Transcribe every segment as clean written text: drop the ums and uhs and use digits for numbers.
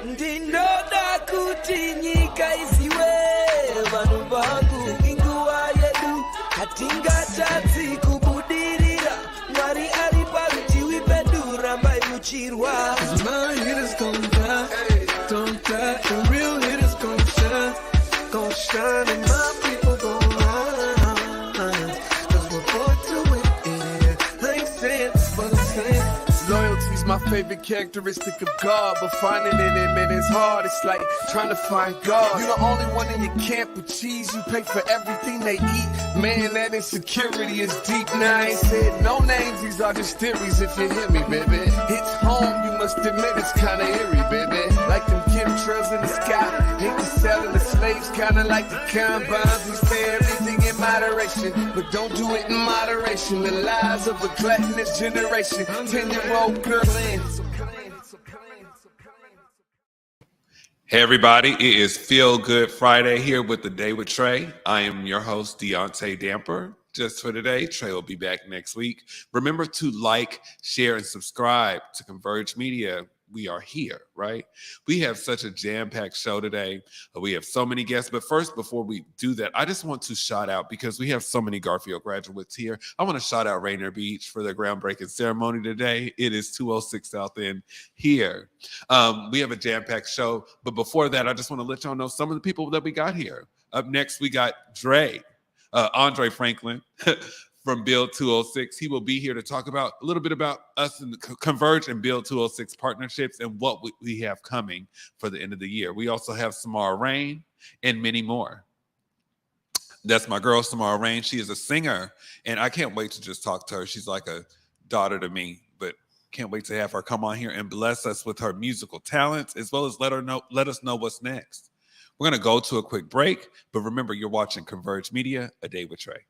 Ndinoda kuti nyika isiwe vanhu vangu inguva yedu hatingatadzi kubudirira Mwari ari parutivi pedu rambai muchirwa My hitters gon' die, don't die The real hitters gon' shine and my people gon' rise Cause we're born to win, yeah I ain't saying but I'm saying Loyalty's my favorite characteristic of God, but finding it in it is hard. It's like trying to find God. You're the only one in your camp with cheese. You pay for everything they eat. Man, that insecurity is deep. Now I ain't said no names. These are just theories. If you hear me, baby, it's home. You must admit it's kinda eerie, baby. Like them chemtrails in the sky. Hate the selling the slaves, kinda like the combines. We say everything in moderation, but don't do it in moderation. The lies of a gluttonous generation. 10-year-old girl. Hey everybody, it is Feel Good Friday here with The Day with Trae. I am your host, Deaunte Damper. Just for today, Trae will be back next week. Remember to like, share, and subscribe to Converge Media. We are here, right? We have such a jam-packed show today. We have so many guests. But first, before we do that, I just want to shout out, because we have so many Garfield graduates here, I want to shout out Rainier Beach for their groundbreaking ceremony today. It is 206 South End here. We have a jam-packed show. But before that, I just want to let y'all know some of the people that we got here. Up next, we got Dré Franklin. From B.U.I.L.D 206. He will be here to talk about a little bit about us and the Converge and B.U.I.L.D 206 partnerships and what we have coming for the end of the year. We also have Samara Reign and many more. That's my girl, Samara Reign. She is a singer, and I can't wait to just talk to her. She's like a daughter to me, but can't wait to have her come on here and bless us with her musical talents, as well as let us know what's next. We're going to go to a quick break, but remember, you're watching Converge Media, A Day with Trae.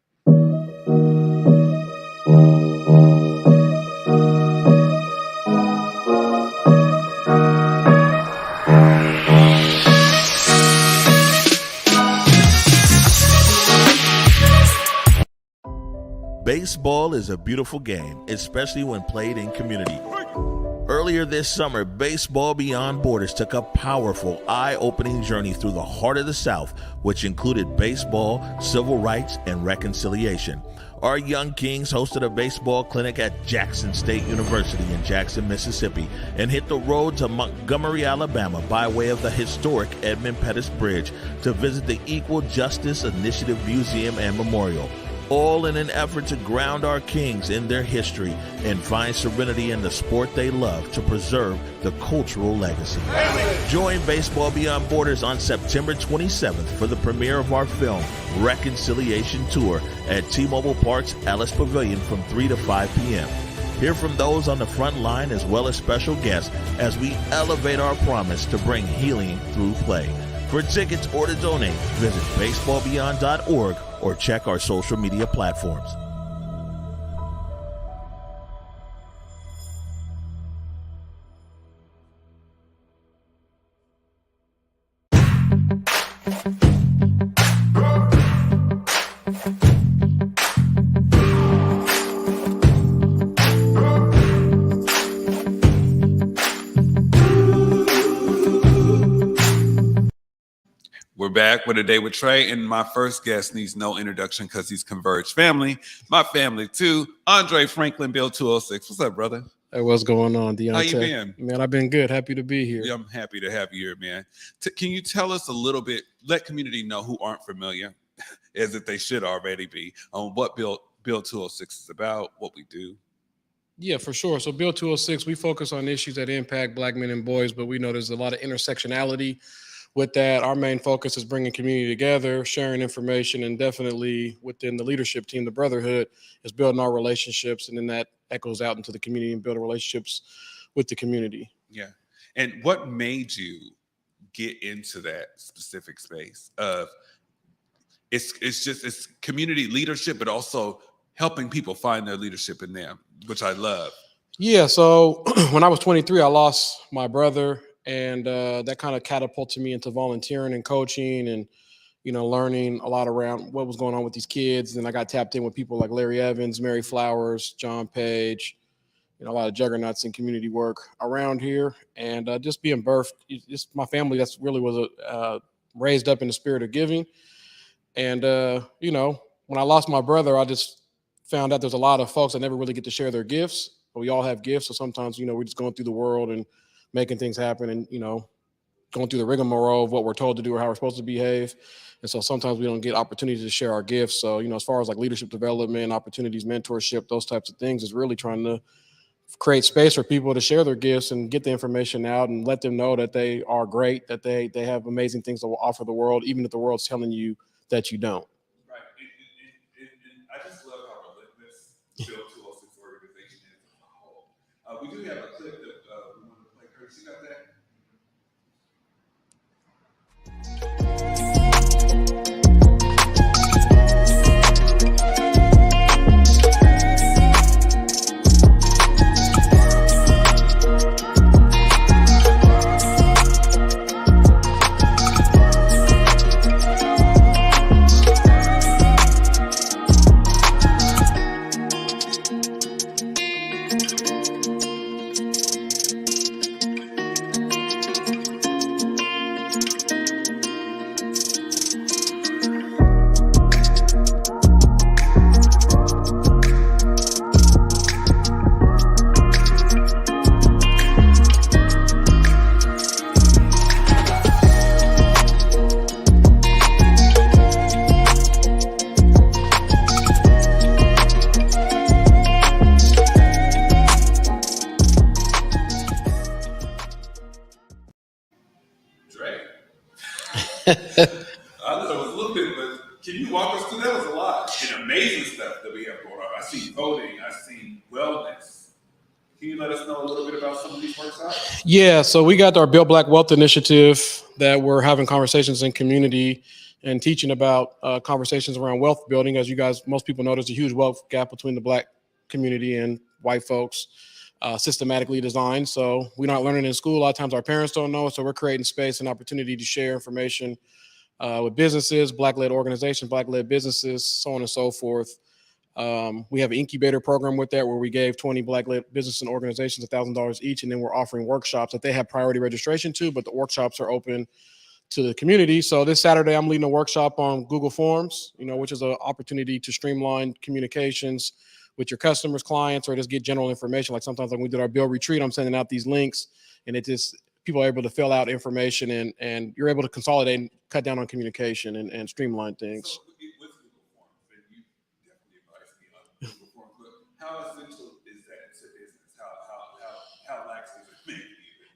Baseball is a beautiful game, especially when played in community. Earlier this summer, Baseball Beyond Borders took a powerful, eye-opening journey through the heart of the South, which included baseball, civil rights, and reconciliation. Our young kings hosted a baseball clinic at Jackson State University in Jackson, Mississippi, and hit the road to Montgomery, Alabama by way of the historic Edmund Pettus Bridge to visit the Equal Justice Initiative Museum and Memorial, all in an effort to ground our kings in their history and find serenity in the sport they love to preserve the cultural legacy. Join Baseball Beyond Borders on September 27th for the premiere of our film, Reconciliation Tour, at T-Mobile Park's Ellis Pavilion from 3 to 5 p.m. Hear from those on the front line as well as special guests as we elevate our promise to bring healing through play. For tickets or to donate, visit baseballbeyond.org or check our social media platforms. We're back with A Day with Trae, and my first guest needs no introduction because he's Converge family. My family, too. Dré Franklin, B.U.I.L.D 206. What's up, brother? Hey, what's going on, Deaunte? How you been? Man, I've been good. Happy to be here. Yeah, I'm happy to have you here, man. Can you tell us a little bit, let community know who aren't familiar, as if they should already be, on what B.U.I.L.D 206 is about, what we do? Yeah, for sure. So B.U.I.L.D 206, we focus on issues that impact Black men and boys, but we know there's a lot of intersectionality with that. Our main focus is bringing community together, sharing information, and definitely within the leadership team, the brotherhood is building our relationships, and then that echoes out into the community and building relationships with the community. Yeah. And what made you get into that specific space of it's community leadership, but also helping people find their leadership in them, which I love. Yeah. So when I was 23, I lost my brother. And that kind of catapulted me into volunteering and coaching and, learning a lot around what was going on with these kids. And I got tapped in with people like Larry Evans, Mary Flowers, John Page, a lot of juggernauts in community work around here, and just being birthed. Just my family that's really was raised up in the spirit of giving. And when I lost my brother, I just found out there's a lot of folks that never really get to share their gifts. But we all have gifts, so sometimes we're just going through the world and making things happen, and going through the rigmarole of what we're told to do or how we're supposed to behave. And so sometimes we don't get opportunities to share our gifts. So, as far as like leadership development, opportunities, mentorship, those types of things is really trying to create space for people to share their gifts and get the information out and let them know that they are great, that they have amazing things to offer the world, even if the world's telling you that you don't. Right. And I just love how relentless B.U.I.L.D 206 organization is as a whole. We do have a clip that we want to play. Curtis, you got that? I know it was a little bit, but can you walk us through? That was a lot and amazing stuff that we have going on. I see voting, I see wellness. Can you let us know a little bit about some of these workshops? Yeah, so we got our Build Black Wealth initiative that we're having conversations in community and teaching about conversations around wealth building. As you guys, most people know, there's a huge wealth gap between the Black community and white folks, systematically designed. So we're not learning in school. A lot of times our parents don't know. So we're creating space and opportunity to share information with businesses, Black-led organizations, Black-led businesses, so on and so forth. We have an incubator program with that where we gave 20 Black-led businesses and organizations $1,000 each, and then we're offering workshops that they have priority registration to, but the workshops are open to the community. So this Saturday, I'm leading a workshop on Google Forms, which is an opportunity to streamline communications with your customers, clients, or just get general information. Like sometimes when we did our B.U.I.L.D retreat, I'm sending out these links, and it just people are able to fill out information, and you're able to consolidate and cut down on communication and streamline things. So with Google Forms, and you definitely advise me on Google Forms, but how essential is that to business? How lax is it maybe?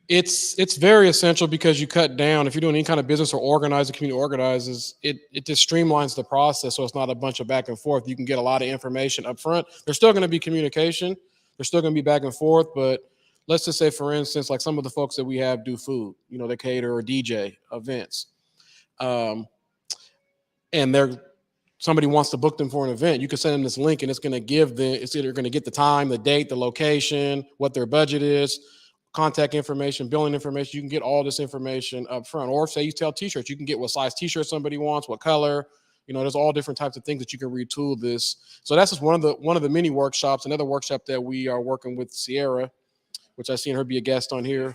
It's very essential because you cut down. If you're doing any kind of business or organize, the community organizes, it just streamlines the process. So it's not a bunch of back and forth. You can get a lot of information up front. There's still going to be communication. There's still going to be back and forth. But let's just say, for instance, like some of the folks that we have do food, they cater or DJ events. And somebody wants to book them for an event. You can send them this link and it's going to give it's either going to get the time, the date, the location, what their budget is, contact information, billing information. You can get all this information up front. Or say you sell t-shirts, you can get what size t-shirt somebody wants, what color. There's all different types of things that you can retool this. So that's just one of the many workshops. Another workshop that we are working with Sierra, which I've seen her be a guest on here.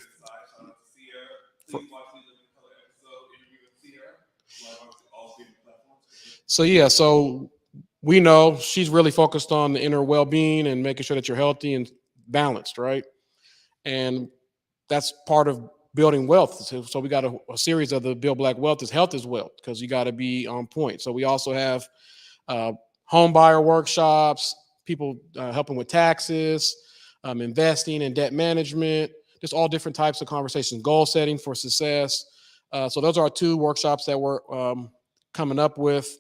So we know she's really focused on the inner well-being and making sure that you're healthy and balanced, right? And that's part of building wealth. So we got a series of the Build Black Wealth is health is wealth, because you got to be on point. So we also have home buyer workshops, people helping with taxes, investing and debt management, just all different types of conversations, goal setting for success. So those are our two workshops that we're coming up with.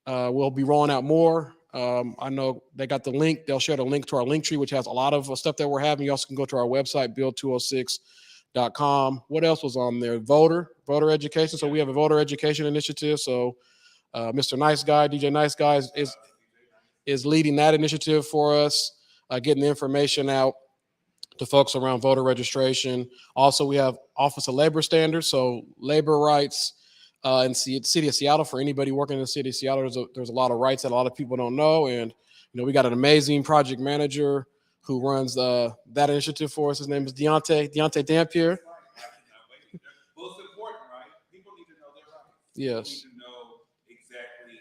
We'll be rolling out more. I know they got the link. They'll share the link to our link tree, which has a lot of stuff that we're having. You also can go to our website, B.U.I.L.D206.com. What else was on there? Voter education. So we have a voter education initiative. So Mr. Nice Guy, DJ Nice Guy is leading that initiative for us, getting the information out to folks around voter registration. Also, we have Office of Labor Standards, so labor rights in the city of Seattle. For anybody working in the city of Seattle, there's a lot of rights that a lot of people don't know. And, we got an amazing project manager who runs that initiative for us. His name is Deaunte Dampier. Well, it's important, right? People need to know their rights. Yes. People need to know exactly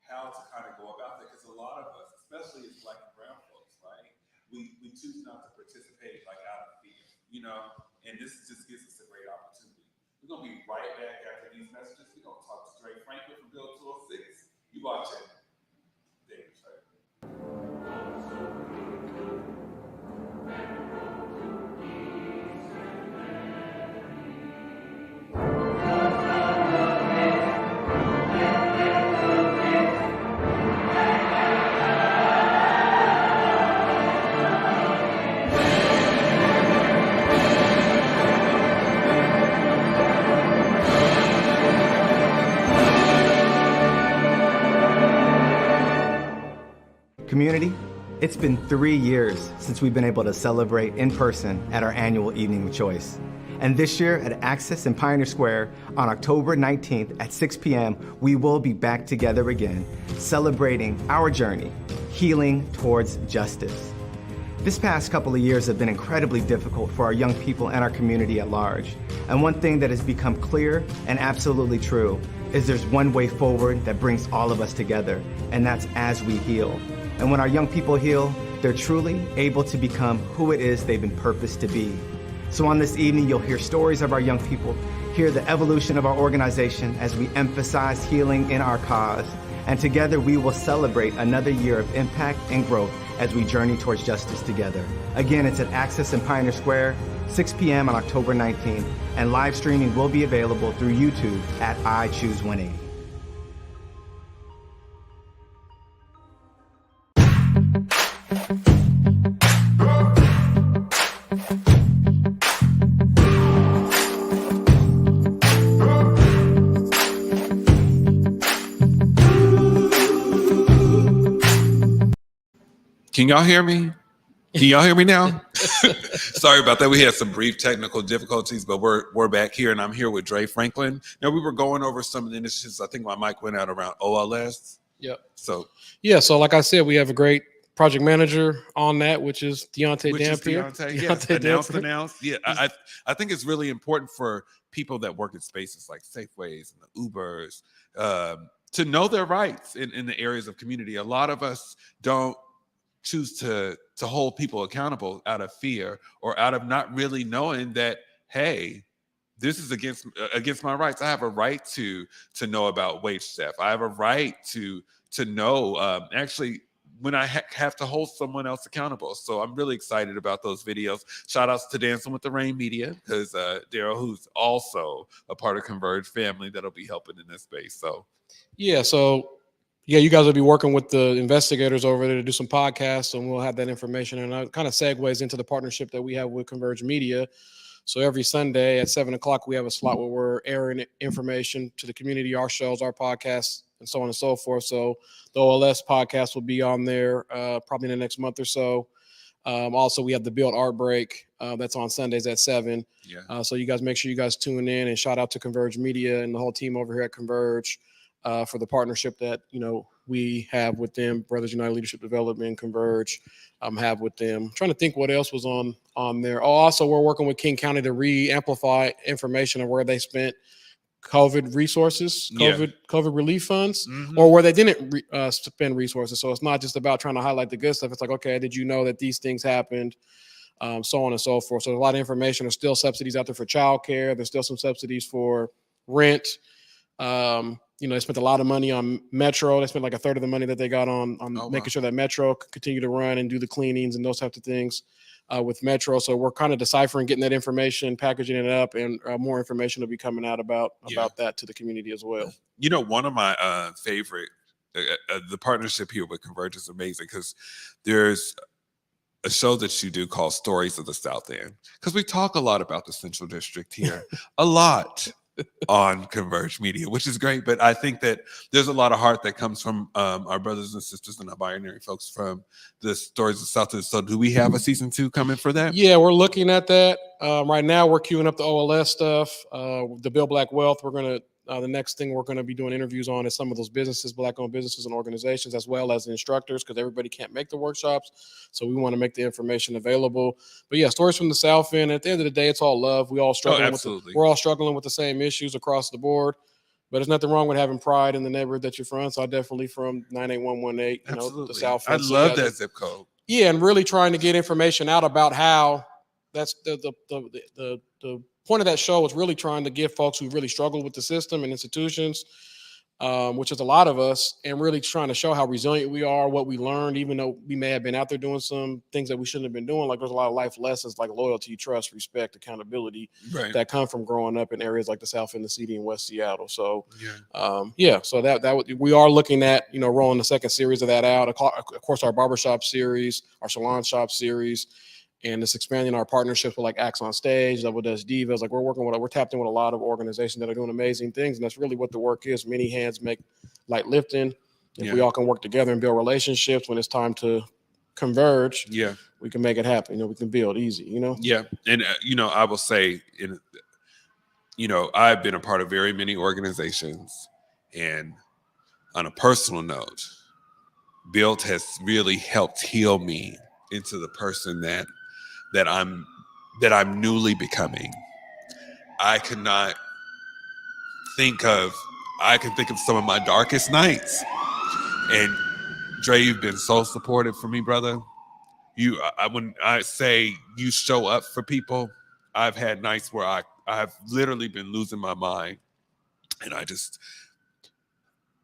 how to kind of go about that, because a lot of us, especially as Black and brown folks, right, we choose not to participate like out of fear, you know, and this just gives us a great opportunity. We're going to be right back after these messages. We're going to talk to Dré Franklin from B.U.I.L.D 206. You watch it. David Trae. Community, it's been 3 years since we've been able to celebrate in person at our annual Evening of Choice. And this year at Access in Pioneer Square on October 19th at 6 p.m., we will be back together again, celebrating our journey, healing towards justice. This past couple of years have been incredibly difficult for our young people and our community at large. And one thing that has become clear and absolutely true is there's one way forward that brings all of us together, and that's as we heal. And when our young people heal, they're truly able to become who it is they've been purposed to be. So on this evening, you'll hear stories of our young people, hear the evolution of our organization as we emphasize healing in our cause. And together we will celebrate another year of impact and growth as we journey towards justice together. Again, it's at Access in Pioneer Square, 6 p.m. on October 19th, and live streaming will be available through YouTube at I Choose 180. Can y'all hear me? Can y'all hear me now? Sorry about that. We had some brief technical difficulties, but we're back here, and I'm here with Dré Franklin. Now, we were going over some of the initiatives. I think my mic went out around OLS. Yep. So like I said, we have a great project manager on that, which is Deaunte Dampier. Yes, announced. Yeah, I think it's really important for people that work in spaces like Safeways and the Ubers to know their rights in the areas of community. A lot of us don't choose to hold people accountable out of fear or out of not really knowing that, hey, this is against my rights. I have a right to know about wage theft. I have a right to know actually when I have to hold someone else accountable. So I'm really excited about those videos. Shout outs to Dancing with the Rain Media, because Daryl, who's also a part of Converge family, that'll be helping in this space. So you guys will be working with the investigators over there to do some podcasts, and we'll have that information. And it kind of segues into the partnership that we have with Converge Media. So every Sunday at 7 o'clock, we have a slot where we're airing information to the community, our shows, our podcasts, and so on and so forth. So the OLS podcast will be on there probably in the next month or so. Also, we have the B.U.I.L.D Art Break that's on Sundays at 7. Yeah. So you guys make sure you guys tune in, and shout out to Converge Media and the whole team over here at Converge for the partnership that we have with them. Brothers United Leadership Development, Converge, have with them. I'm trying to think what else was on there. Oh, also we're working with King County to re-amplify information of where they spent COVID resources, COVID relief funds, or where they didn't spend resources. So it's not just about trying to highlight the good stuff. It's like, okay, did you know that these things happened? So on and so forth. So a lot of information. There's still subsidies out there for childcare. There's still some subsidies for rent. They spent a lot of money on Metro. They spent like a third of the money that they got on making sure that Metro could continue to run and do the cleanings and those types of things with Metro. So we're kind of deciphering, getting that information, packaging it up, and more information will be coming out about that to the community as well. One of my favorite, the partnership here with Converge is amazing, because there's a show that you do called Stories of the South End, because we talk a lot about the Central District here, a lot on Converge Media, which is great. But I think that there's a lot of heart that comes from our brothers and sisters and our binary folks from the Stories of the South End. So do we have a season 2 coming for that? Yeah, we're looking at that. Right now we're queuing up the OLS stuff, the Build Black Wealth. We're going The next thing we're going to be doing interviews on is some of those businesses, Black-owned businesses and organizations, as well as the instructors, because everybody can't make the workshops. So we want to make the information available. But yeah, stories from the South End. At the end of the day, it's all love. We all struggling we're all struggling with the same issues across the board. But there's nothing wrong with having pride in the neighborhood that you're from. So I definitely from 98118, the South End. I love that zip code. Yeah, and really trying to get information out about how that's the point of that show was really trying to give folks who really struggle with the system and institutions, which is a lot of us, and really trying to show how resilient we are, what we learned, even though we may have been out there doing some things that we shouldn't have been doing. Like there's a lot of life lessons like loyalty, trust, respect, accountability that come from growing up in areas like the South End, the city, and West Seattle. So, so that we are looking at, rolling the second series of that out. Of course, our barbershop series, our salon shop series, and it's expanding our partnerships with like Acts on Stage, Double Dutch Divas. Like we're tapped in with a lot of organizations that are doing amazing things. And that's really what the work is. Many hands make light lifting. If we all can work together and build relationships when it's time to converge, we can make it happen. We can build easy, Yeah. And, I will say, I've been a part of very many organizations, and on a personal note, B.U.I.L.D has really helped heal me into the person that I'm newly becoming. I can think of some of my darkest nights. And Dré, you've been so supportive for me, brother. When I say you show up for people, I've had nights where I've literally been losing my mind. And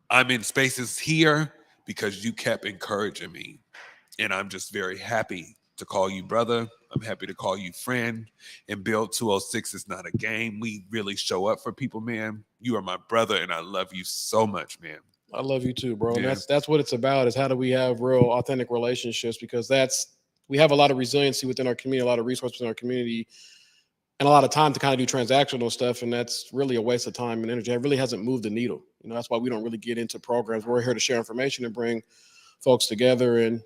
I'm in spaces here because you kept encouraging me. And I'm just very happy to call you brother. I'm happy to call you friend. And B.U.I.L.D 206 is not a game. We really show up for people, man. You are my brother, and I love you so much, man. I love you too, bro. And that's what it's about, is how do we have real, authentic relationships? Because we have a lot of resiliency within our community, a lot of resources in our community, and a lot of time to kind of do transactional stuff. And that's really a waste of time and energy. It really hasn't moved the needle. That's why we don't really get into programs. We're here to share information and bring folks together. And,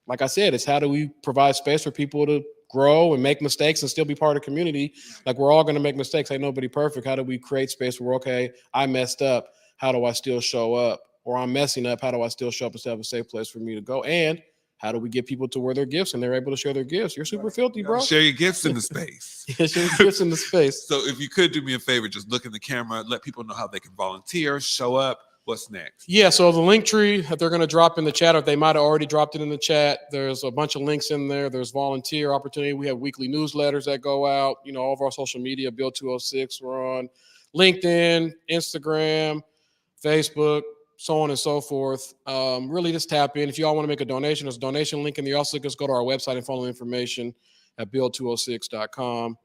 like I said, it's how do we provide space for people to grow and make mistakes and still be part of the community? Like, we're all going to make mistakes. Ain't nobody perfect. How do we create space where, okay, I messed up. How do I still show up? Or I'm messing up. How do I still show up and still have a safe place for me to go? And how do we get people to wear their gifts and they're able to share their gifts? You're super filthy, bro. Share your gifts in the space. Share your gifts in the space. So if you could do me a favor, just look in the camera, let people know how they can volunteer, show up. What's next? Yeah, so the link tree that they're going to drop in the chat, or they might have already dropped it in the chat. There's a bunch of links in there. There's volunteer opportunity. We have weekly newsletters that go out. All of our social media, B.U.I.L.D 206. We're on LinkedIn, Instagram, Facebook, so on and so forth. Really just tap in. If you all want to make a donation, there's a donation link in there. Also, just go to our website and follow information at B.U.I.L.D 206.com.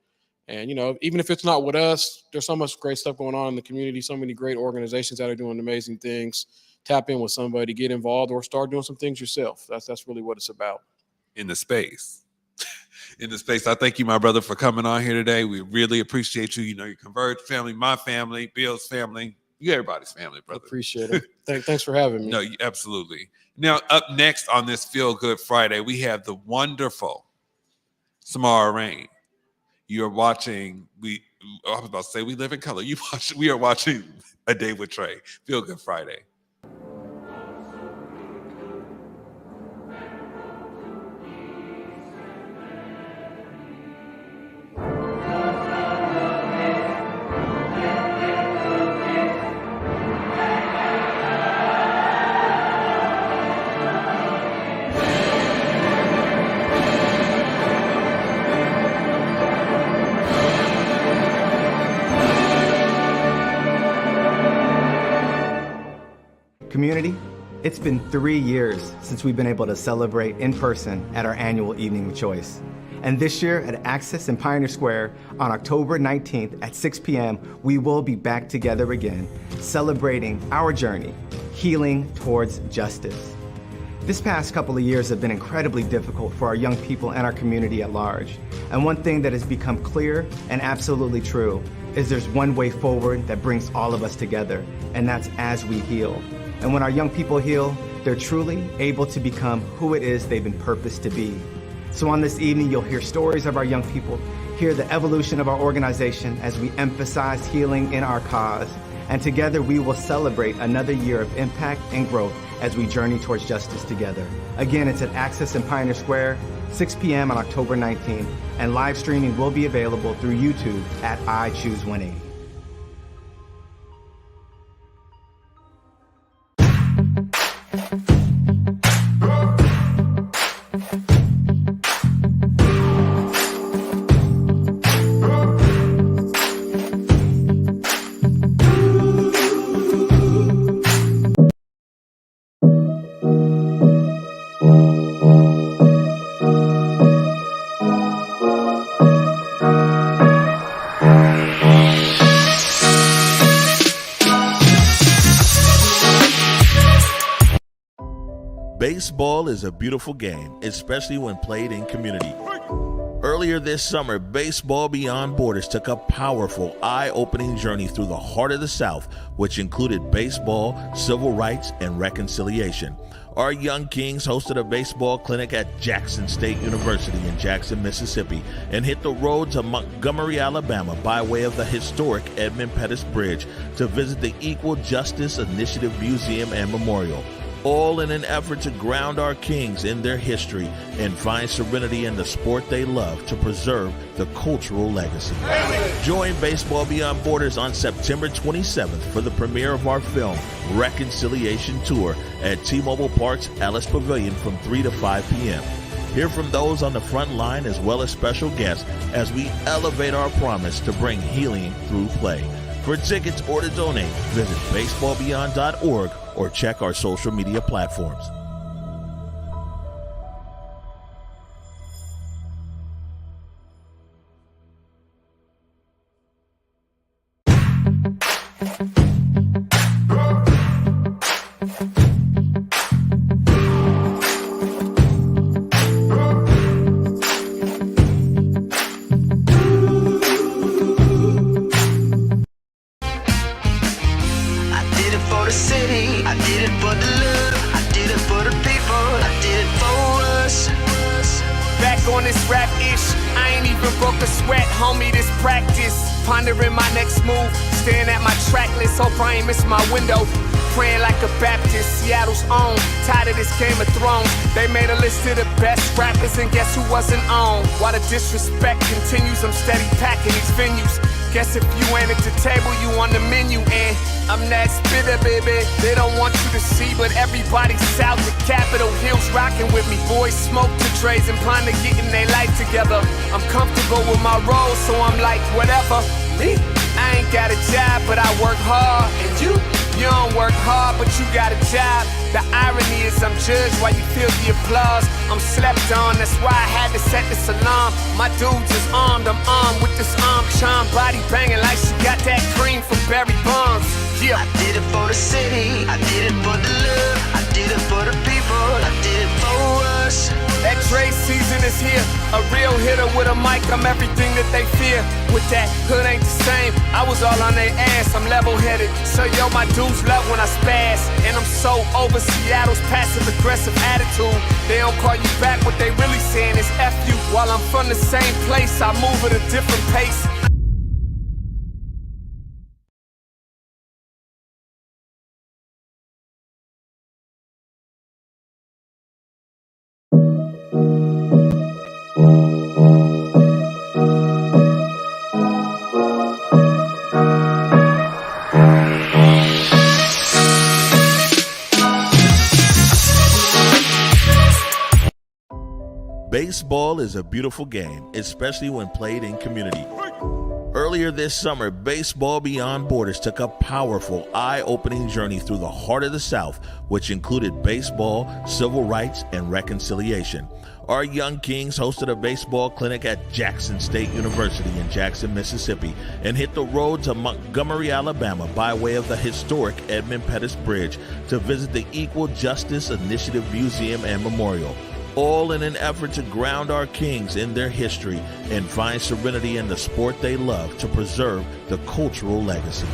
And, even if it's not with us, there's so much great stuff going on in the community, so many great organizations that are doing amazing things. Tap in with somebody, get involved, or start doing some things yourself. That's really what it's about. In the space. I thank you, my brother, for coming on here today. We really appreciate you. Your Converge family, my family, B.U.I.L.D's family. You everybody's family, brother. Appreciate it. Thanks for having me. No, absolutely. Now, up next on this Feel Good Friday, we have the wonderful Samara Reign. You're watching, I was about to say we live in color. We are watching A Day with Trae. Feel Good Friday. Community, it's been 3 years since we've been able to celebrate in person at our annual Evening of Choice. And this year at Access and Pioneer Square on October 19th at 6 p.m., we will be back together again, celebrating our journey, healing towards justice. This past couple of years have been incredibly difficult for our young people and our community at large. And one thing that has become clear and absolutely true is there's one way forward that brings all of us together, and that's as we heal. And when our young people heal, they're truly able to become who it is they've been purposed to be. So on this evening, you'll hear stories of our young people, hear the evolution of our organization as we emphasize healing in our cause, And together we will celebrate another year of impact and growth as we journey towards justice together. Again, it's at Access in Pioneer Square, 6 p.m. on October 19th, and live streaming will be available through YouTube at I Choose 180. Baseball is a beautiful game, especially when played in community. Earlier this summer, Baseball Beyond Borders took a powerful, eye-opening journey through the heart of the South, which included baseball, civil rights, and reconciliation. Our young kings hosted a baseball clinic at Jackson State University in Jackson, Mississippi, and hit the road to Montgomery, Alabama by way of the historic Edmund Pettus Bridge to visit the Equal Justice Initiative Museum and Memorial, all in an effort to ground our kings in their history and find serenity in the sport they love to preserve the cultural legacy. Join Baseball Beyond Borders on September 27th for the premiere of our film, Reconciliation Tour, at T-Mobile Park's Ellis Pavilion from 3 to 5 p.m. Hear from those on the front line as well as special guests as we elevate our promise to bring healing through play. For tickets or to donate, visit baseballbeyond.org or check our social media platforms. Pondering my next move, staring at my track list, hope I ain't miss my window. Praying like a Baptist, Seattle's own. Tired of this Game of Thrones. They made a list of the best rappers, and guess who wasn't on? While the disrespect continues, I'm steady packing these venues. Guess if you ain't at the table, you on the menu, and I'm that spitter, baby. They don't want you to see, but everybody's south of Capitol Hill's rocking with me. Boys smoke to Trays and plan to getting their life together. I'm comfortable with my role, so I'm like, whatever. Me? I ain't got a job, but I work hard. And you don't work hard, but you got a job. The irony is I'm judged while you feel the applause. I'm slept on, that's why I had to set this alarm. My dudes is armed, I'm armed with this arm charm. Body banging like she got that cream from Barry Bonds. Yeah. I did it for the city, I did it for the love, I did it for the people, I did it for us. That Dré season is here, a real hitter with a mic, I'm everything that they fear. With that, hood ain't the same, I was all on their ass, I'm level-headed. So yo, my dudes love when I spaz, and I'm so over Seattle's passive-aggressive attitude. They don't call you back, what they really saying is F you. While I'm from the same place, I move at a different pace. Baseball is a beautiful game, especially when played in community. Earlier this summer, Baseball Beyond Borders took a powerful, eye-opening journey through the heart of the South, which included baseball, civil rights, and reconciliation. Our young kings hosted a baseball clinic at Jackson State University in Jackson, Mississippi, and hit the road to Montgomery, Alabama by way of the historic Edmund Pettus Bridge to visit the Equal Justice Initiative Museum and Memorial, all in an effort to ground our kings in their history and find serenity in the sport they love to preserve the cultural legacy.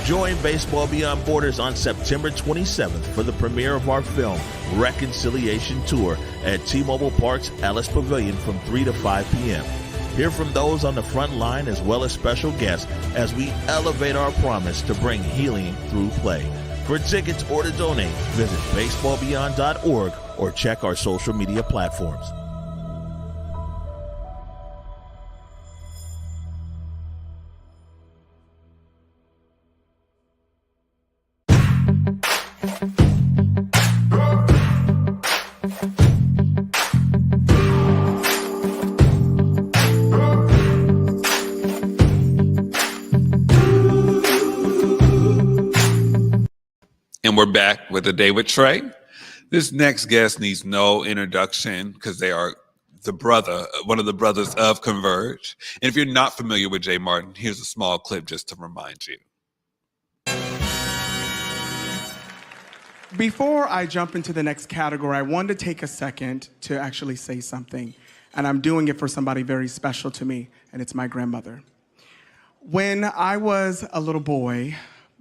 Join Baseball Beyond Borders on September 27th for the premiere of our film, Reconciliation Tour, at T-Mobile Park's Ellis Pavilion from 3 to 5 p.m. Hear from those on the front line as well as special guests as we elevate our promise to bring healing through play. For tickets or to donate, visit baseballbeyond.org or check our social media platforms. And we're back with A Day with Trae. This next guest needs no introduction because they are one of the brothers of Converge. And if you're not familiar with Jay Martin, here's a small clip just to remind you. Before I jump into the next category, I wanted to take a second to actually say something. And I'm doing it for somebody very special to me, and it's my grandmother. When I was a little boy,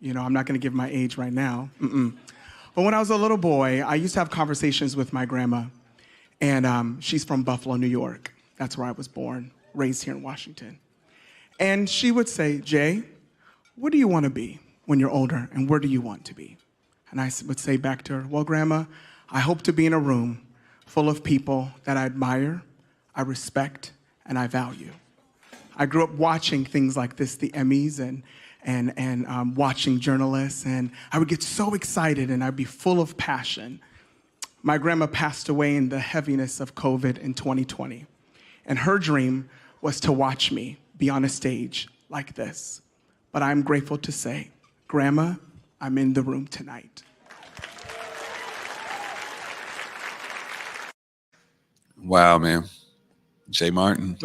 I'm not going to give my age right now. But when I was a little boy, I used to have conversations with my grandma. And she's from Buffalo, New York. That's where I was born, raised here in Washington. And she would say, Jay, what do you want to be when you're older? And where do you want to be? And I would say back to her, well, Grandma, I hope to be in a room full of people that I admire, I respect, and I value. I grew up watching things like this, the Emmys, and watching journalists, and I would get so excited and I'd be full of passion. My grandma passed away in the heaviness of COVID in 2020, and her dream was to watch me be on a stage like this. But I'm grateful to say, Grandma, I'm in the room tonight. Wow, man. Jay Martin.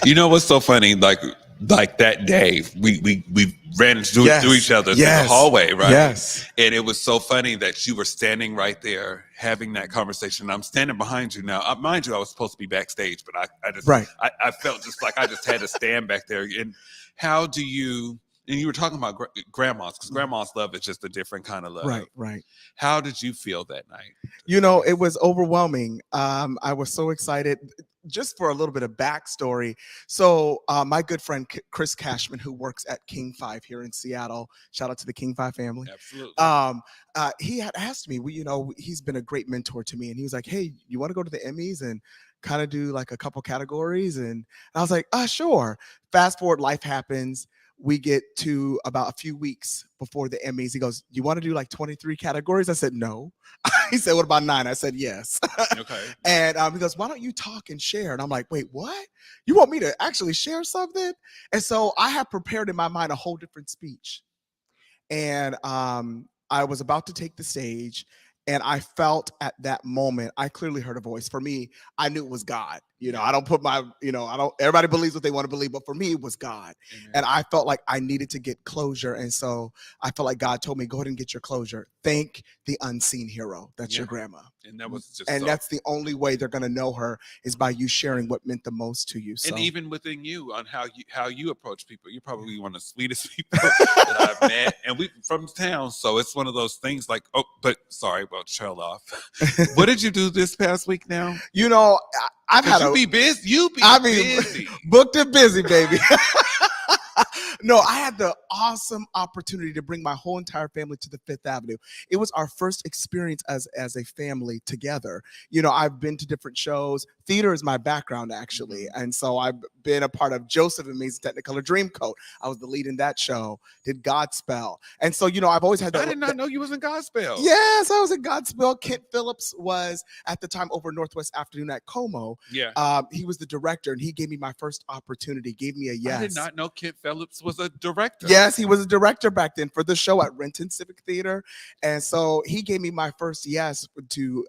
You know what's so funny? Like that day, we ran through each other through the hallway, right? Yes. And it was so funny that you were standing right there having that conversation. I'm standing behind you now. Mind you, I was supposed to be backstage, but I felt just like I just had to stand back there. And how do you? And you were talking about grandmas, because grandma's love is just a different kind of love. Right. How did you feel that night? It was overwhelming. I was so excited. Just for a little bit of backstory. So my good friend, Chris Cashman, who works at King 5 here in Seattle, shout out to the King 5 family. Absolutely. He had asked me, he's been a great mentor to me. And he was like, hey, you want to go to the Emmys and kind of do like a couple categories? And I was like, sure. Fast forward, life happens. We get to about a few weeks before the Emmys. He goes, you want to do like 23 categories? I said, no. He said, what about 9? I said, yes. Okay. And he goes, why don't you talk and share? And I'm like, wait, what? You want me to actually share something? And so I had prepared in my mind a whole different speech. And I was about to take the stage. And I felt at that moment, I clearly heard a voice. For me, I knew it was God. I don't put everybody believes what they want to believe, but for me, it was God. Amen. And I felt like I needed to get closure. And so I felt like God told me, go ahead and get your closure. Thank the unseen hero. That's your grandma. And that was just that's the only way they're going to know her is by you sharing what meant the most to you. So. And even within you on how you approach people, you're probably one of the sweetest people that I've met. And we from town. So it's one of those things like, trail off. What did you do this past week now? I've had busy. Booked and busy, baby. No, I had the awesome opportunity to bring my whole entire family to the Fifth Avenue. It was our first experience as a family together. I've been to different shows. Theater is my background, actually. And so I've been a part of Joseph Amazing Technicolor Dreamcoat. I was the lead in that show, did Godspell. And so, I've always had that. I did not know you was in Godspell. Yes, I was in Godspell. Kent Phillips was at the time over Northwest Afternoon at Como. Yeah. He was the director, and he gave me my first opportunity, gave me a yes. I did not know Kent Phillips was a director. Yes, he was a director back then for the show at Renton Civic Theater. And so he gave me my first yes to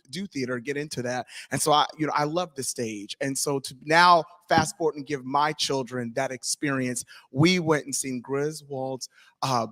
do theater, get into that. And so I love the stage. And so to now fast forward and give my children that experience, we went and seen Griswold's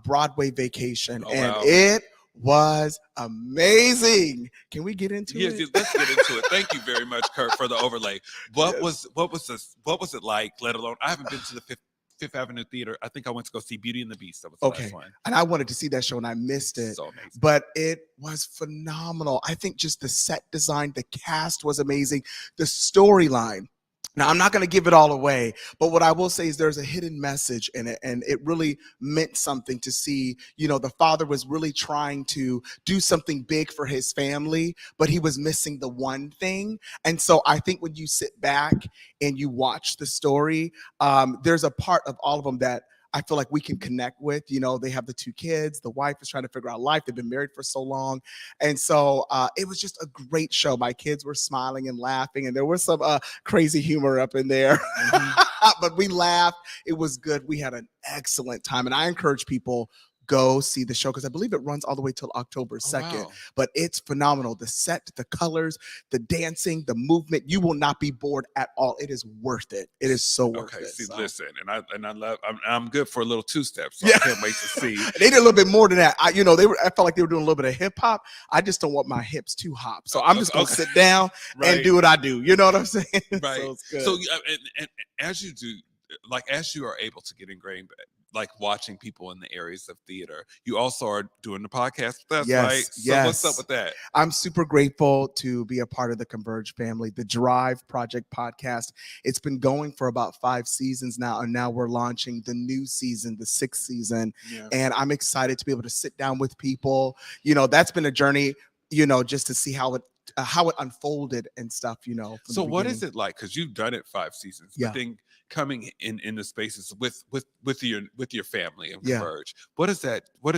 Broadway Vacation. It was amazing. Can we get into it? Yes, let's get into it. Thank you very much, Kurt, for the overlay. What was it like? Let alone, I haven't been to the Fifth Avenue Theater. I think I went to go see Beauty and the Beast. That was the last one. And I wanted to see that show and I missed it. So amazing. But it was phenomenal. I think just the set design, the cast was amazing. The storyline. Now, I'm not going to give it all away, but what I will say is there's a hidden message in it, and it really meant something to see, the father was really trying to do something big for his family, but he was missing the one thing. And so I think when you sit back and you watch the story, there's a part of all of them that I feel like we can connect with. They have the 2 kids. The wife is trying to figure out life. They've been married for so long. And so it was just a great show. My kids were smiling and laughing, and there was some crazy humor up in there. But we laughed. It was good. We had an excellent time. And I encourage people, go see the show, because I believe it runs all the way till October 2nd. Wow. But it's phenomenal. The set, the colors, the dancing, the movement. You will not be bored at all. It is worth it. It is so worth Okay, it. see, So. listen, and I love. I'm good for a little 2-step, so Yeah. I can't wait to see. They did a little bit more than that. I felt like they were doing a little bit of hip hop. I just don't want my hips too hop, so I'm just gonna Okay. sit down and do what I do. You know what I'm saying? Right. So it's good. So and as you do, like as you are able to get ingrained, like watching people in the areas of theater, you also are doing the podcast with us, Yes, right? So what's up yes. with that? I'm super grateful to be a part of the Converge family, the Drive Project podcast. It's been going for about 5 seasons now, and now we're launching the new season, the 6th season. Yeah. And I'm excited to be able to sit down with people. That's been a journey, just to see how it unfolded and stuff. From So the what beginning. is it like? Because you've done it 5 seasons, Yeah. but then coming in the spaces with your family and Yeah. Converge. What is that? Where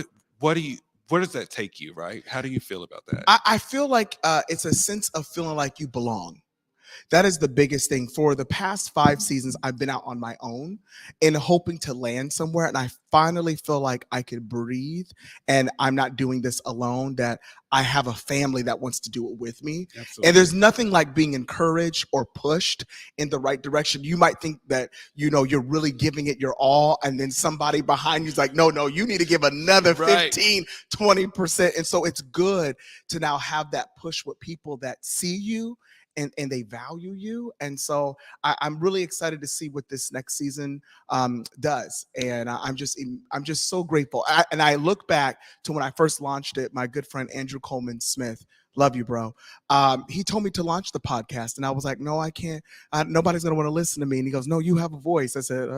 does that take you? Right? How do you feel about that? I feel like it's a sense of feeling like you belong. That is the biggest thing. For the past 5 seasons, I've been out on my own and hoping to land somewhere. And I finally feel like I could breathe and I'm not doing this alone, that I have a family that wants to do it with me. Absolutely. And there's nothing like being encouraged or pushed in the right direction. You might think that, you're really giving it your all. And then somebody behind you is like, no, you need to give another Right. 15, 20%. And so it's good to now have that push with people that see you and they value you. And so I'm really excited to see what this next season does. And I'm just so grateful. And I look back to when I first launched it. My good friend Andrew Coleman Smith, love you, bro. He told me to launch the podcast, and I was like, no, I can't. Nobody's gonna want to listen to me. And he goes, no, you have a voice. I said,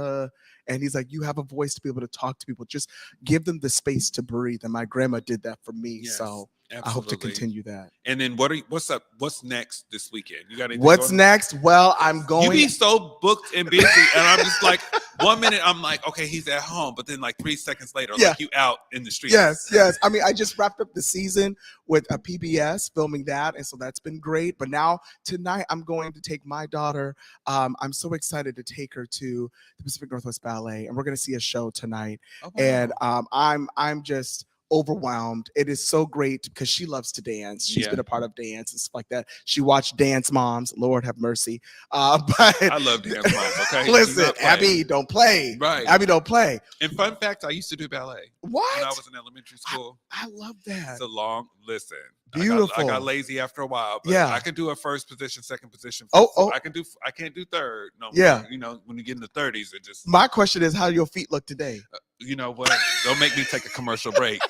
and he's like, you have a voice to be able to talk to people. Just give them the space to breathe. And my grandma did that for me. Yes, so absolutely. I hope to continue that. And then what's up? What's next this weekend? You got anything What's going? next? Well, I'm going. You be so booked and busy, and I'm just like, 1 minute I'm like, okay, he's at home, but then like 3 seconds later, Yeah. like you out in the streets. Yes. I mean, I just wrapped up the season with a PBS filming that, and so that's been great. But now tonight, I'm going to take my daughter. I'm so excited to take her to the Pacific Northwest Ballet, and we're going to see a show tonight. Oh, wow. And I'm just overwhelmed. It is so great because she loves to dance. She's Yeah. been a part of dance and stuff like that. She watched Dance Moms. Lord have mercy. But I love Dance Moms. Okay, Do listen, not play. Abby, don't play. Right. Abby, don't play. And fun fact, I used to do ballet What? when I was in elementary school. I love that. It's a long listen. Beautiful. I got lazy after a while, but Yeah. I can do a first position, second position. Oh. I can't do third. No, Yeah. When you get in the 30s, it just My question is, how do your feet look today? you know what? Don't make me take a commercial break.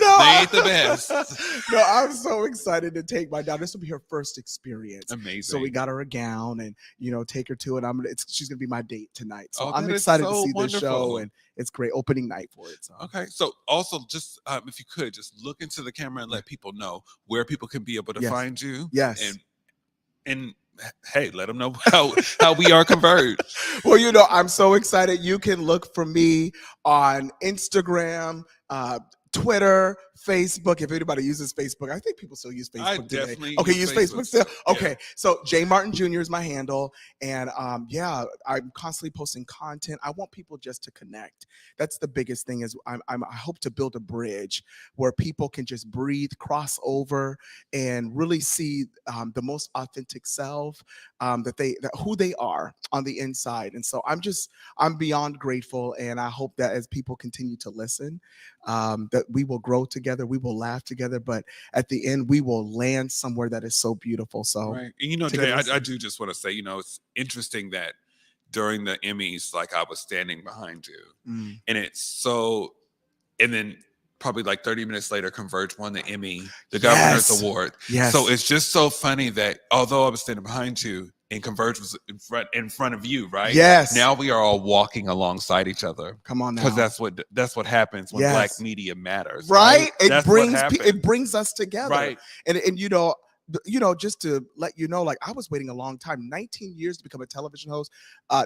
No. They ain't the best. No, I'm so excited to take my daughter. This will be her first experience. Amazing. So we got her a gown and take her to it. She's gonna be my date tonight. So Oh, I'm that is excited so to see this show, wonderful. and it's great opening night for it. So. Okay, so also just if you could just look into the camera and let people know where people can be able to Yes. find you. Yes. And hey, let them know how we are Converge. Well, I'm so excited. You can look for me on Instagram, Twitter, Facebook. If anybody uses Facebook, I think people still use Facebook. I today. definitely Okay, use use Facebook Facebook still. still, yeah. Okay, so J Martin Jr. is my handle, and I'm constantly posting content. I want people just to connect. That's the biggest thing. Is I hope to build a bridge where people can just breathe, cross over, and really see the most authentic self who they are on the inside. And so I'm beyond grateful, and I hope that as people continue to listen, that we will grow together, we will laugh together, but at the end we will land somewhere that is so beautiful. So Right. And take Jay, a listen. I do just want to say, it's interesting that during the Emmys, like I was standing behind you, Mm. and it's so, and then probably like 30 minutes later, Converge won the Emmy, the Governor's Award. Yes. So it's just so funny that although I was standing behind you and Converge was in front of you, right? Yes. Now we are all walking alongside each other. Come on now. Because that's what happens when Yes. Black media matters. Right? That's It brings us together. Right. And just to let you know, like I was waiting a long time, 19 years to become a television host,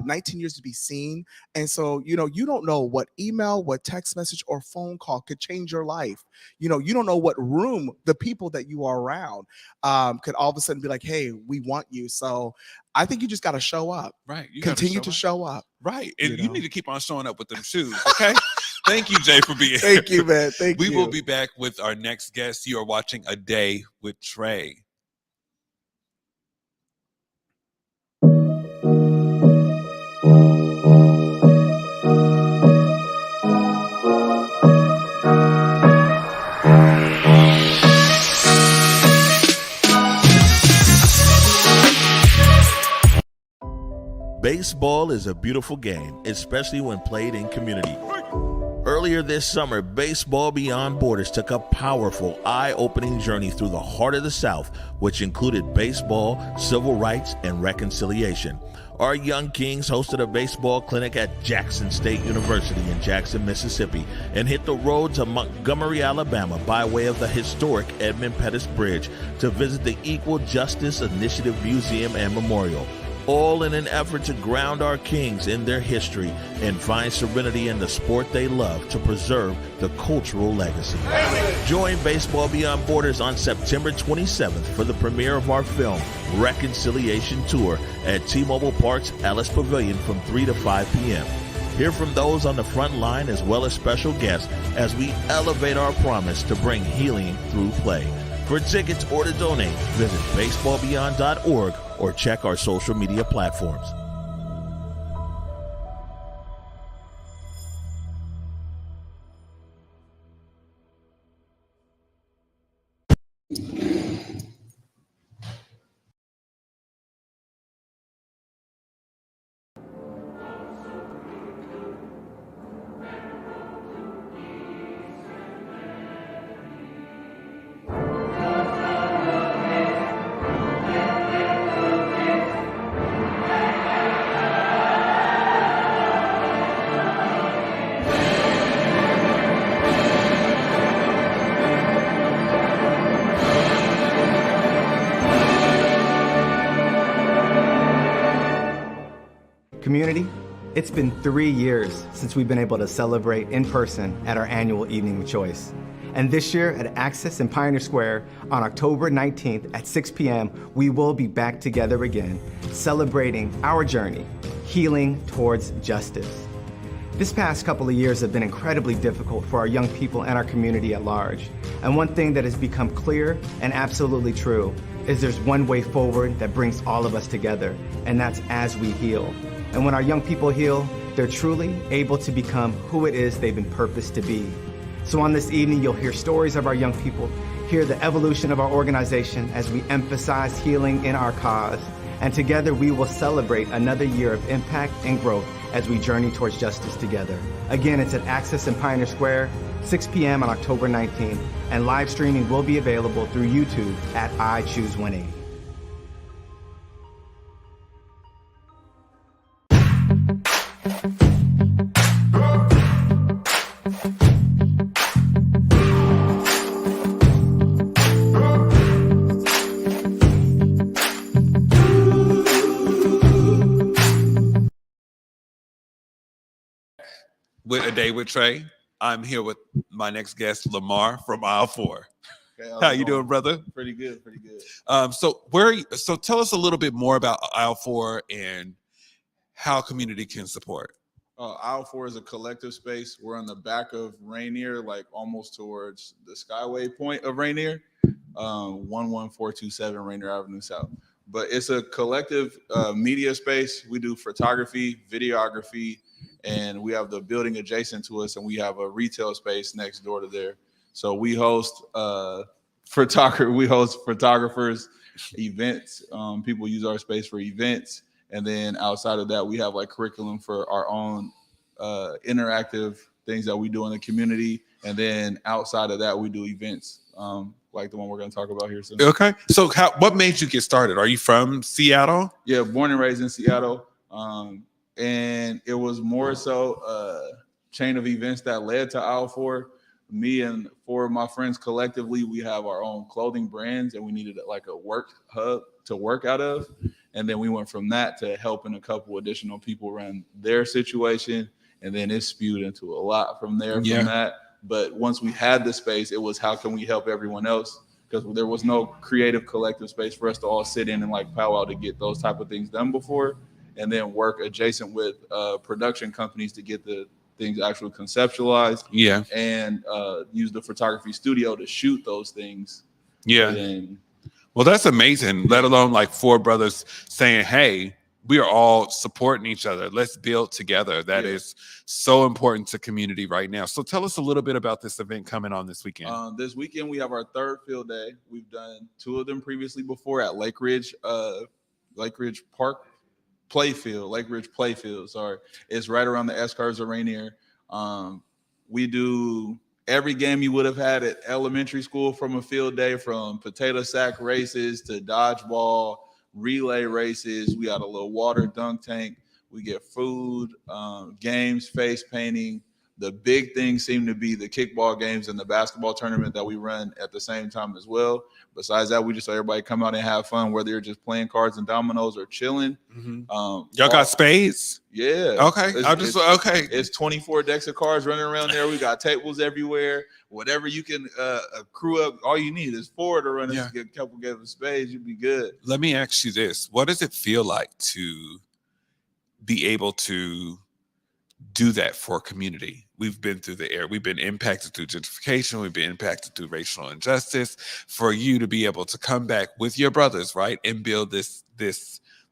19 years to be seen. And so, you don't know what email, what text message or phone call could change your life. You don't know what room the people that you are around could all of a sudden be like, hey, we want you. So I think you just got to show up. Right. You continue to show up. Right. And you need to keep on showing up with them shoes. Okay. Thank you, Jay, for being Thank you, man. Thank you. We will be back with our next guest. You are watching A Day with Trae. Baseball is a beautiful game, especially when played in community. Earlier this summer, Baseball Beyond Borders took a powerful, eye-opening journey through the heart of the South, which included baseball, civil rights, and reconciliation. Our young kings hosted a baseball clinic at Jackson State University in Jackson, Mississippi, and hit the road to Montgomery, Alabama by way of the historic Edmund Pettus Bridge to visit the Equal Justice Initiative Museum and Memorial, all in an effort to ground our kings in their history and find serenity in the sport they love to preserve the cultural legacy. Join Baseball Beyond Borders on September 27th for the premiere of our film, Reconciliation Tour, at T-Mobile Park's Ellis Pavilion from 3 to 5 p.m. Hear from those on the front line as well as special guests as we elevate our promise to bring healing through play. For tickets or to donate, visit baseballbeyond.org or check our social media platforms. Community, it's been 3 years since we've been able to celebrate in person at our annual Evening of Choice. And this year at Access in Pioneer Square on October 19th at 6 p.m., we will be back together again, celebrating our journey, healing towards justice. This past couple of years have been incredibly difficult for our young people and our community at large. And one thing that has become clear and absolutely true is there's one way forward that brings all of us together, and that's as we heal. And when our young people heal, they're truly able to become who it is they've been purposed to be. So on this evening, you'll hear stories of our young people, hear the evolution of our organization as we emphasize healing in our cause. And together we will celebrate another year of impact and growth as we journey towards justice together. Again, it's at Access in Pioneer Square, 6 p.m. on October 19th, and live streaming will be available through YouTube at I Choose 180. With A Day with Trae. I'm here with my next guest, Lamar from Aisle 4. Okay, How you doing, brother? Pretty good, pretty good. So tell us a little bit more about Aisle 4 and how community can support. Aisle 4 is a collective space. We're on the back of Rainier, like almost towards the Skyway point of Rainier, 11427 Rainier Avenue South. But it's a collective media space. We do photography, videography, and we have the building adjacent to us, and we have a retail space next door to there. So we host photographers, events. People use our space for events, and then outside of that, we have like curriculum for our own interactive things that we do in the community, And then outside of that, we do events like the one we're going to talk about here soon. Okay. So what made you get started? Are you from Seattle? Yeah, born and raised in Seattle. And it was more so a chain of events that led to Aisle 4. Me and 4 of my friends collectively, we have our own clothing brands, and we needed like a work hub to work out of. And then we went from that to helping a couple additional people run their situation. And then it spewed into a lot from there from that. But once we had the space, it was how can we help everyone else? Because there was no creative collective space for us to all sit in and like powwow to get those type of things done before. And then work adjacent with production companies to get the things actually conceptualized. Yeah. And use the photography studio to shoot those things. Yeah. And well, that's amazing. Let alone like 4 brothers saying, hey, we are all supporting each other. Let's build together. That is so important to community right now. So tell us a little bit about this event coming on this weekend. This weekend, we have our 3rd field day. We've done 2 of them previously before at Lake Ridge Park. Lake Ridge Playfield, sorry. It's right around the S-Curves of Rainier. We do every game you would have had at elementary school from a field day, from potato sack races to dodgeball, relay races. We got a little water dunk tank. We get food, games, face painting. The big thing seemed to be the kickball games and the basketball tournament that we run at the same time as well. Besides that, we just let everybody come out and have fun, whether you're just playing cards and dominoes or chilling. Y'all got spades? Yeah. Okay. It's 24 decks of cards running around there. We got tables everywhere. Whatever you can crew up, all you need is 4 to run and get a couple games of spades. You'd be good. Let me ask you this. What does it feel like to be able to do that for a community? We've been through the air. We've been impacted through gentrification. We've been impacted through racial injustice. For you to be able to come back with your brothers, right, and build this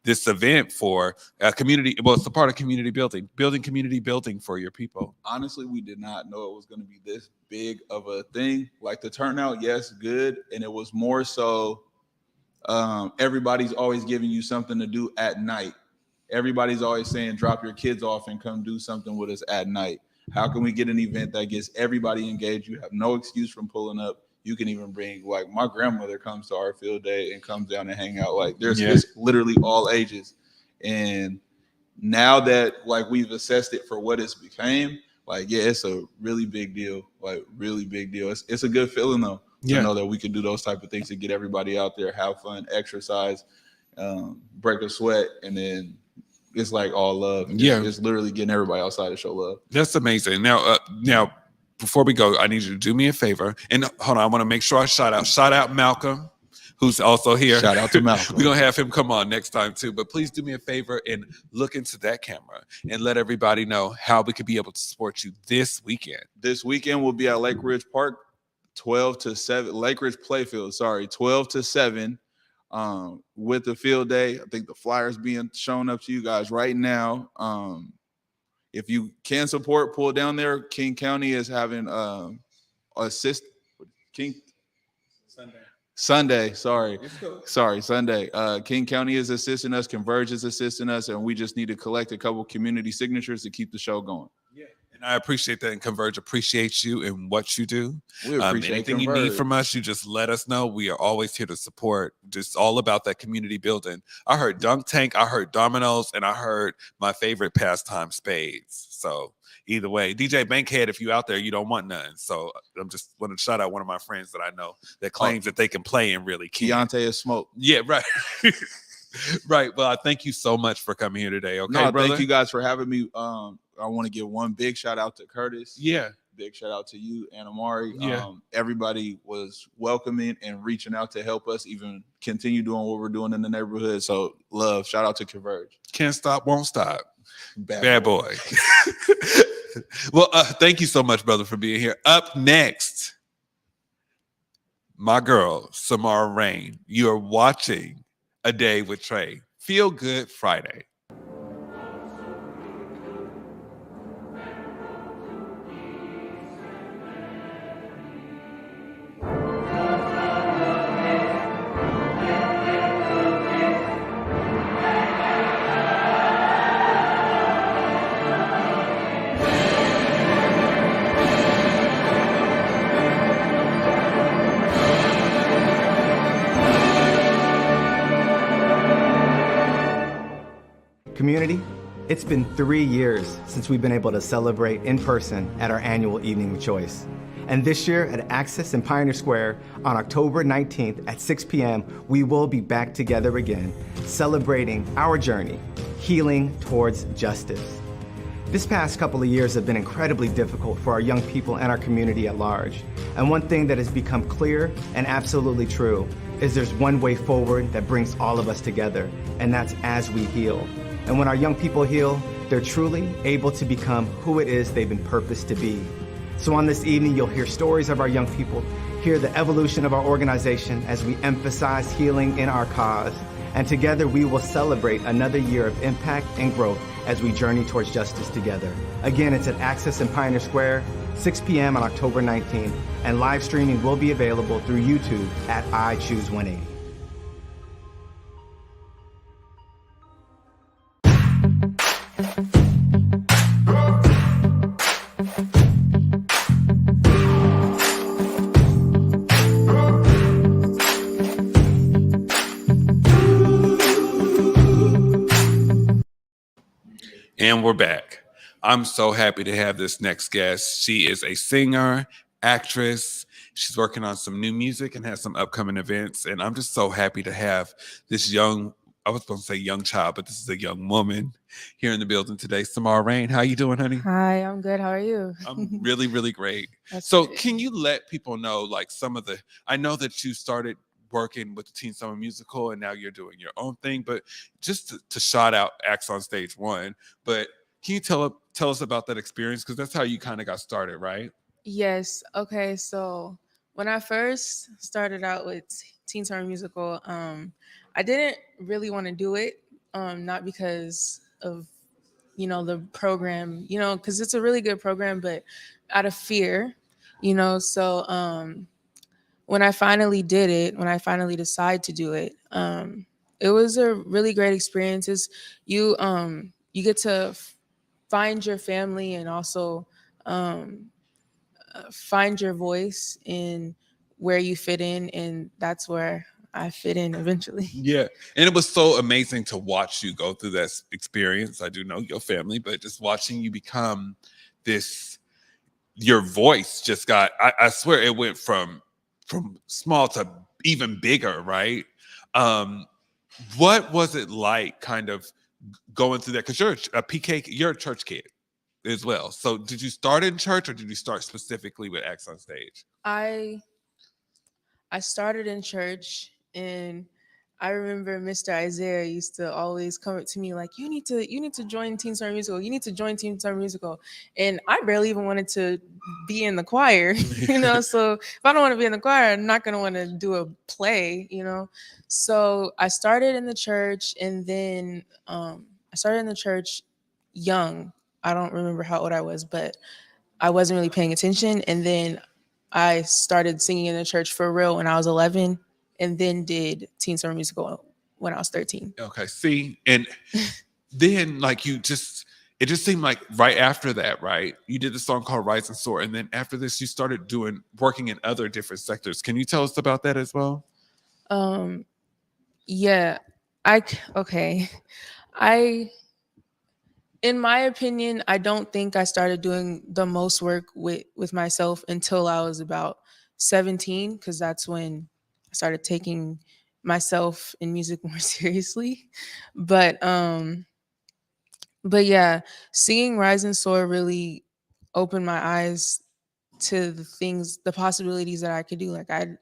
event for a community. Well, it's a part of community building community building for your people. Honestly, we did not know it was going to be this big of a thing. Like the turnout, yes, good. And it was more so everybody's always giving you something to do at night. Everybody's always saying, drop your kids off and come do something with us at night. How can we get an event that gets everybody engaged? You have no excuse from pulling up. You can even bring, like, my grandmother comes to our field day and comes down and hang out. Like, it's literally all ages. And now that, like, we've assessed it for what it's became, like, it's a really big deal. Like, really big deal. It's a good feeling, though, to know that we can do those type of things to get everybody out there, have fun, exercise, break a sweat, and then it's like all love. It's literally getting everybody outside to show love. That's amazing. Now, before we go, I need you to do me a favor. And hold on, I want to make sure I shout out Malcolm, who's also here. Shout out to Malcolm. We're going to have him come on next time too. But please do me a favor and look into that camera and let everybody know how we could be able to support you this weekend. This weekend we'll be at Lake Ridge Park, 12 to 7. Lake Ridge Playfield, 12 to 7. With the field day. I think the flyers being shown up to you guys right now. If you can support, pull down there. King County is having Sunday. King County is assisting us. Converge is assisting us, and we just need to collect a couple community signatures to keep the show going. Yeah. And I appreciate that, and Converge appreciates you and what you do. We appreciate anything Converge. You need from us, you just let us know. We are always here to support. Just all about that community building. I heard dunk tank, I heard dominoes, and I heard my favorite pastime, spades. So either way, DJ Bankhead, if you out there, you don't want none. So I'm just want to shout out one of my friends that I know that claims that they can play and really can't. Deaunte is smoke. Yeah, right. Right. Well, I thank you so much for coming here today. Okay, no, brother? Thank you guys for having me. I want to give one big shout out to Curtis. Yeah. Big shout out to you and Amari. Yeah. Everybody was welcoming and reaching out to help us even continue doing what we're doing in the neighborhood. So love. Shout out to Converge. Can't stop, won't stop. Bad boy. Well, thank you so much, brother, for being here. Up next, my girl, Samara Reign. You are watching A Day with Trae. Feel Good Friday. Community, it's been 3 years since we've been able to celebrate in person at our annual Evening of Choice. And this year at Access in Pioneer Square on October 19th at 6 p.m., we will be back together again, celebrating our journey, healing towards justice. This past couple of years have been incredibly difficult for our young people and our community at large. And one thing that has become clear and absolutely true is there's one way forward that brings all of us together, and that's as we heal. And when our young people heal, they're truly able to become who it is they've been purposed to be. So on this evening, you'll hear stories of our young people, hear the evolution of our organization as we emphasize healing in our cause. And together we will celebrate another year of impact and growth as we journey towards justice together. Again, it's at Access in Pioneer Square, 6 p.m. on October 19th, and live streaming will be available through YouTube at I Choose 180. And we're back. I'm so happy to have this next guest. She is a singer, actress. She's working on some new music and has some upcoming events. And I'm just so happy to have this young, I was going to say young child, but this is a young woman here in the building today. Samara Reign, how you doing, honey? Hi, I'm good. How are you? I'm really, really great. That's So great. can you let people know, like, some of the, I know that you started working with the Teen Summer Musical and now you're doing your own thing, but just to shout out Acts on Stage 1, but can you tell us about that experience? Because that's how you kind of got started, right? Yes. Okay. So when I first started out with Teen Summer Musical, I didn't really want to do it, not because of the program, because it's a really good program, but out of fear, So when I finally did it, when I finally decided to do it, it was a really great experience. You get to find your family and also find your voice in where you fit in, and that's where I fit in eventually. Yeah. And it was so amazing to watch you go through that experience. I do know your family, but just watching you become this, your voice just got, I swear it went from small to even bigger, right? What was it like kind of going through that? Because you're a PK, you're a church kid as well. So did you start in church or did you start specifically with Acts on Stage? I started in church, and I remember Mr. Isaiah used to always come up to me like, you need to join Teen Summer Musical. You need to join Teen Summer Musical. And I barely even wanted to be in the choir, So if I don't want to be in the choir, I'm not going to want to do a play, So I started in the church, and then I started in the church young. I don't remember how old I was, but I wasn't really paying attention. And then I started singing in the church for real when I was 11, and then did Teen Summer Musical when I was 13. Okay, see, and then like it just seemed like right after that, right? You did the song called Rise and Soar, and then after this, you started working in other different sectors. Can you tell us about that as well? Yeah, in my opinion, I don't think I started doing the most work with myself until I was about 17, because that's when I started taking myself in music more seriously. But yeah, singing Rise and Soar really opened my eyes to the possibilities that I could do. Like I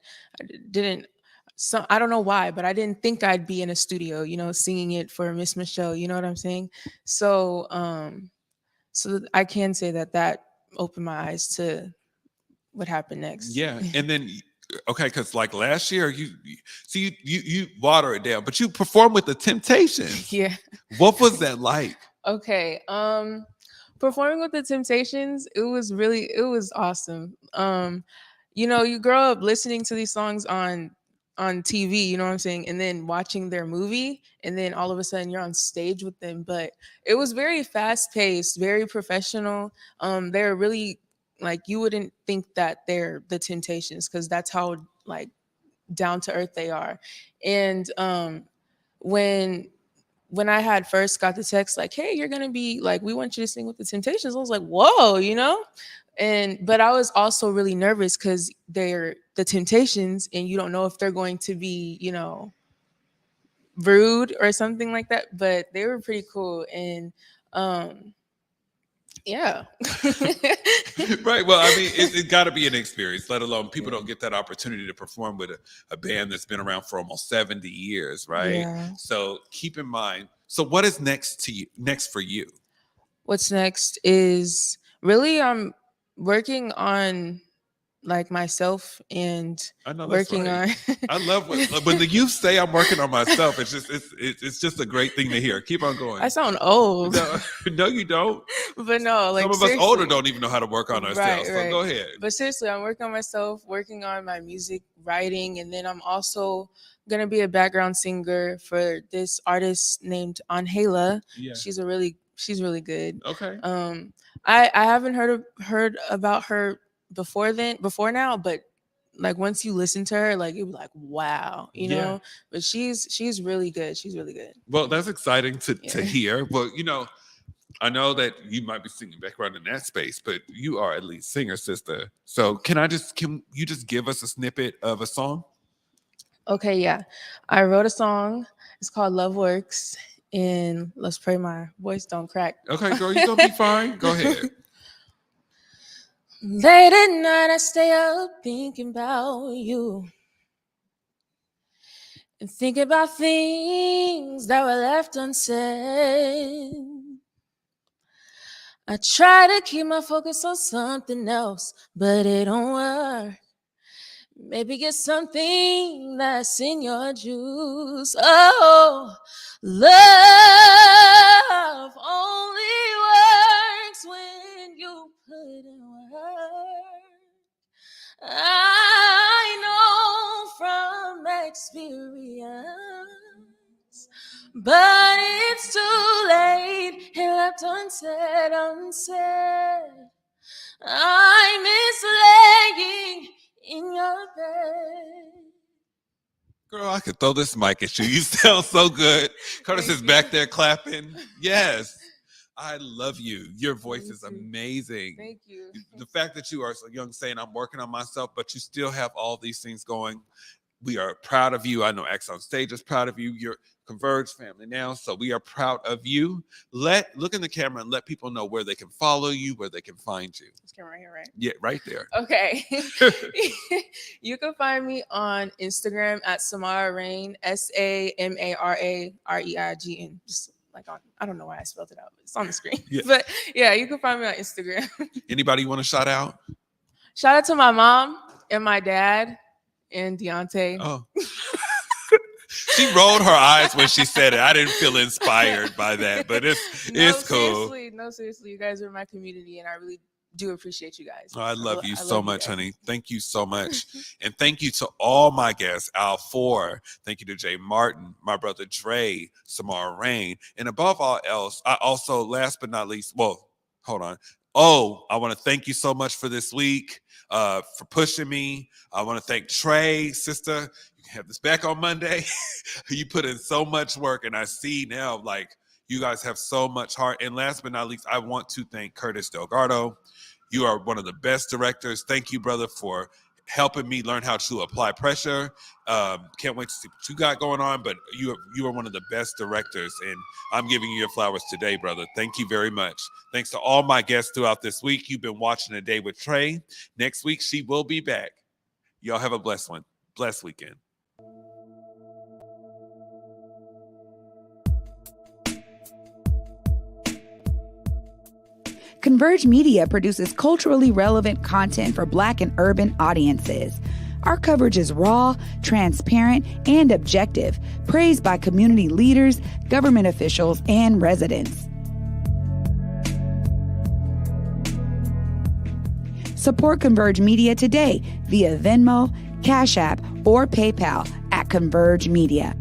didn't, so I don't know why, but I didn't think I'd be in a studio, singing it for Miss Michelle. You know what I'm saying? So, so I can say that opened my eyes to what happened next. Yeah, and then okay, because like last year, you water it down, but you performed with the Temptations. Yeah. What was that like? Okay. Performing with the Temptations, it was awesome. You grow up listening to these songs on TV, you know what I'm saying, and then watching their movie, and then all of a sudden you're on stage with them. But it was very fast paced, very professional. They're really, like, you wouldn't think that they're the Temptations, because that's how like down to earth they are. And when when I had first got the text like, hey, you're gonna be like, we want you to sing with the Temptations, I was like, whoa, you know? But I was also really nervous because they're the Temptations and you don't know if they're going to be, you know, rude or something like that. But they were pretty cool. And yeah. Right. Well, I mean, it got to be an experience, let alone people don't get that opportunity to perform with a band that's been around for almost 70 years, right? Yeah. So keep in mind. So what is next for you? What's next is really I'm working on like myself and I know that's working right. on I love when the youth say I'm working on myself. It's just a great thing to hear. Keep on going. I sound old. No, you don't. But no, like some of us older don't even know how to work on ourselves. Right. So go ahead. But seriously, I'm working on myself, working on my music writing, and then I'm also gonna be a background singer for this artist named Angela. Yeah. She's really good. Okay. I haven't heard about her before now, but like once you listen to her, like you're like, wow, you know. But she's really good. She's really good. Well, that's exciting to hear. Well, you know, I know that you might be singing background in that space, but you are at least singer, sister. So can you just give us a snippet of a song? Okay, yeah. I wrote a song. It's called Love Works. And let's pray my voice don't crack. Okay, girl, you're gonna be fine. Go ahead. Late at night, I stay up thinking about you. And thinking about things that were left unsaid. I try to keep my focus on something else, but it don't work. Maybe get something that's in your juice. Oh, love only works when you put in work. I know from experience, but it's too late. It left unsaid. I miss laying in your bed. Girl, I could throw this mic at you. You sound so good. Curtis is back there clapping. Yes. I love you. Your voice is amazing. Thank you. The fact that you are so young saying I'm working on myself, but you still have all these things going. We are proud of you. I know X on Stage is proud of you. You're Converge family now, so we are proud of you. Look in the camera and let people know where they can follow you, where they can find you. This camera right here, right? Yeah, right there. Okay. You can find me on Instagram at Samara Reign, SAMARAREIGN. Just like I don't know why I spelled it out, but it's on the screen. Yeah. But yeah, you can find me on Instagram. Anybody you want to shout out? Shout out to my mom and my dad and Deaunte. Oh. She rolled her eyes when she said it. I didn't feel inspired by that, but it's cool. Seriously, you guys are my community, and I really do appreciate you guys. Oh, I love you so much, honey. Thank you so much. And thank you to all my guests, Al Four. Thank you to Jay Martin, my brother Trae, Samara Reign. And above all else, I also, last but not least, well, hold on. Oh, I want to thank you so much for this week, for pushing me. I want to thank Trae, sister. You can have this back on Monday. You put in so much work, and I see now, like, you guys have so much heart. And last but not least, I want to thank Curtis Delgado. You are one of the best directors. Thank you, brother, for helping me learn how to apply pressure. Can't wait to see what you got going on, but you are one of the best directors, and I'm giving you your flowers today, brother. Thank you very much. Thanks to all my guests throughout this week. You've been watching A Day with Trae. Next week, she will be back. Y'all have a blessed one. Blessed weekend. Converge Media produces culturally relevant content for Black and urban audiences. Our coverage is raw, transparent, and objective, praised by community leaders, government officials, and residents. Support Converge Media today via Venmo, Cash App, or PayPal at Converge Media.